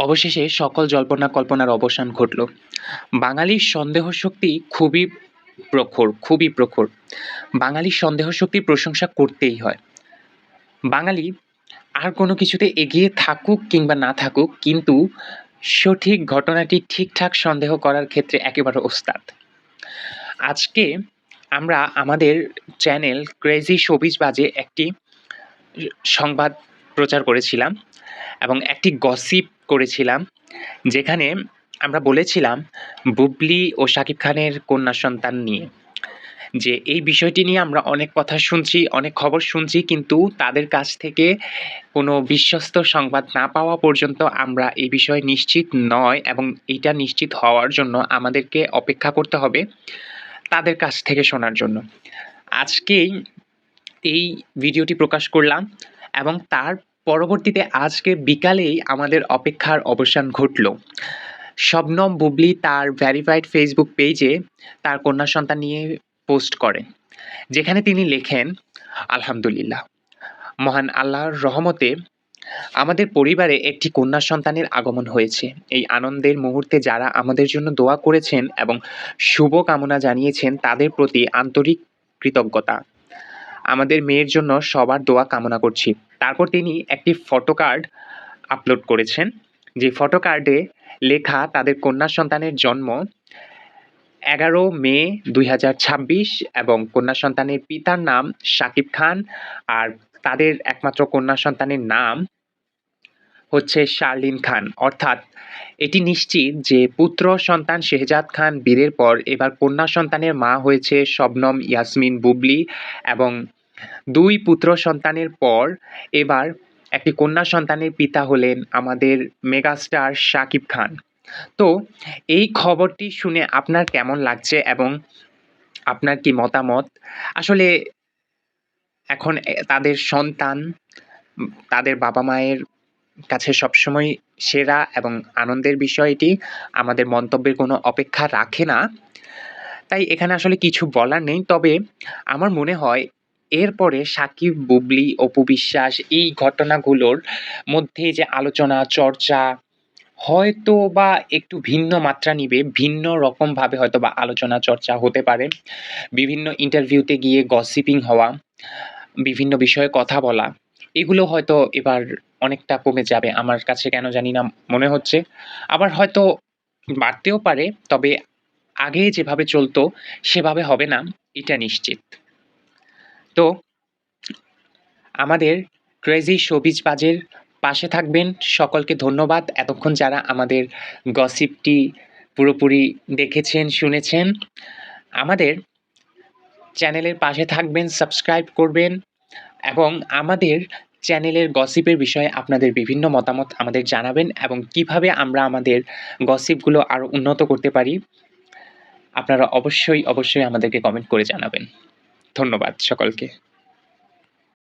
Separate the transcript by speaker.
Speaker 1: অবশেষে সকল জল্পনা কল্পনার অবসান ঘটল। বাঙালির সন্দেহশক্তি খুবই প্রখর। বাঙালির সন্দেহশক্তির প্রশংসা করতেই হয়। বাঙালি আর কোনো কিছুতে এগিয়ে থাকুক কিংবা না থাকুক, কিন্তু সঠিক ঘটনাটি ঠিকঠাক সন্দেহ করার ক্ষেত্রে একেবারে ওস্তাদ। আজকে আমরা আমাদের চ্যানেল ক্রেজি শোবিজ বাজে একটি সংবাদ প্রচার করেছিলাম এবং একটি গসিপ করেছিলাম, যেখানে আমরা বলেছিলাম বুবলি ও শাকিব খানের কন্যা সন্তান নিয়ে, যে এই বিষয়টি নিয়ে আমরা অনেক কথা শুনছি, অনেক খবর শুনছি, কিন্তু তাদের কাছ থেকে কোনো বিশ্বস্ত সংবাদ না পাওয়া পর্যন্ত আমরা এই বিষয়ে নিশ্চিত নয়, এবং এইটা নিশ্চিত হওয়ার জন্য আমাদেরকে অপেক্ষা করতে হবে তাদের কাছ থেকে শোনার জন্য। আজকেই এই ভিডিওটি প্রকাশ করলাম এবং তার পরবর্তীতে আজকে বিকালেই আমাদের অপেক্ষার অবসান ঘটল। শবনম বুবলি তার ভেরিফাইড ফেসবুক পেজে তার কন্যা সন্তান নিয়ে পোস্ট করেন, যেখানে তিনি লেখেন, আলহামদুলিল্লাহ, মহান আল্লাহর রহমতে আমাদের পরিবারে একটি কন্যা সন্তানের আগমন হয়েছে। এই আনন্দের মুহূর্তে যারা আমাদের জন্য দোয়া করেছেন এবং শুভ কামনা জানিয়েছেন, তাদের প্রতি আন্তরিক কৃতজ্ঞতা। আমাদের মেয়ের জন্য সবার দোয়া কামনা করছি। তারপর তিনি একটি ফটো কার্ড আপলোড করেছেন, যে ফটো কার্ডে লেখা তাদের কন্যা সন্তানের জন্ম 11 মে 2026 এবং কন্যা সন্তানের পিতার নাম শাকিব খান, আর তাদের একমাত্র কন্যা সন্তানের নাম হচ্ছে শার্লিন খান। অর্থাৎ এটি নিশ্চিত যে পুত্র সন্তান শেহজাদ খান বীরের পর এবার কন্যা সন্তানের মা হয়েছে শবনম ইয়াসমিন বুবলি, এবং 2 পুত্র সন্তানের পর এবার একটি কন্যা সন্তানের পিতা হলেন আমাদের মেগাস্টার শাকিব খান। তো এই খবরটি শুনে আপনার কেমন লাগছে এবং আপনার কি মতামত? আসলে এখন তাদের সন্তান তাদের বাবা মায়ের কাছে সবসময় সেরা এবং আনন্দের বিষয় এটি। আমাদের মন্তব্যের কোনো অপেক্ষা রাখে না, তাই এখানে আসলে কিছু বলার নেই। তবে আমার মনে হয় এরপরে সাকিব, বুবলি, অপু বিশ্বাস এই ঘটনাগুলোর মধ্যে যে আলোচনা চর্চা হয়তো বা একটু ভিন্ন মাত্রা নিবে, ভিন্ন রকমভাবে হয়তো বা আলোচনা চর্চা হতে পারে। বিভিন্ন ইন্টারভিউতে গিয়ে গসিপিং হওয়া, বিভিন্ন বিষয়ে কথা বলা, এগুলো হয়তো এবার অনেকটা কমে যাবে আমার কাছে কেন জানি না মনে হচ্ছে। আবার হয়তো বাড়তেও পারে, তবে আগে যেভাবে চলতো সেভাবে হবে না, এটা নিশ্চিত। তো আমাদের ক্রেজি শোবিজ বাজের পাশে থাকবেন। সকলকে ধন্যবাদ এতক্ষণ যারা আমাদের গসিপটি পুরোপুরি দেখেছেন, শুনেছেন। আমাদের চ্যানেলের পাশে থাকবেন, সাবস্ক্রাইব করবেন এবং আমাদের চ্যানেলের গসিপের বিষয়ে আপনাদের বিভিন্ন মতামত আমাদের জানাবেন, এবং কিভাবে আমরা আমাদের গসিপগুলো আরও উন্নত করতে পারি আপনারা অবশ্যই আমাদেরকে কমেন্ট করে জানাবেন। ধন্যবাদ সকলকে।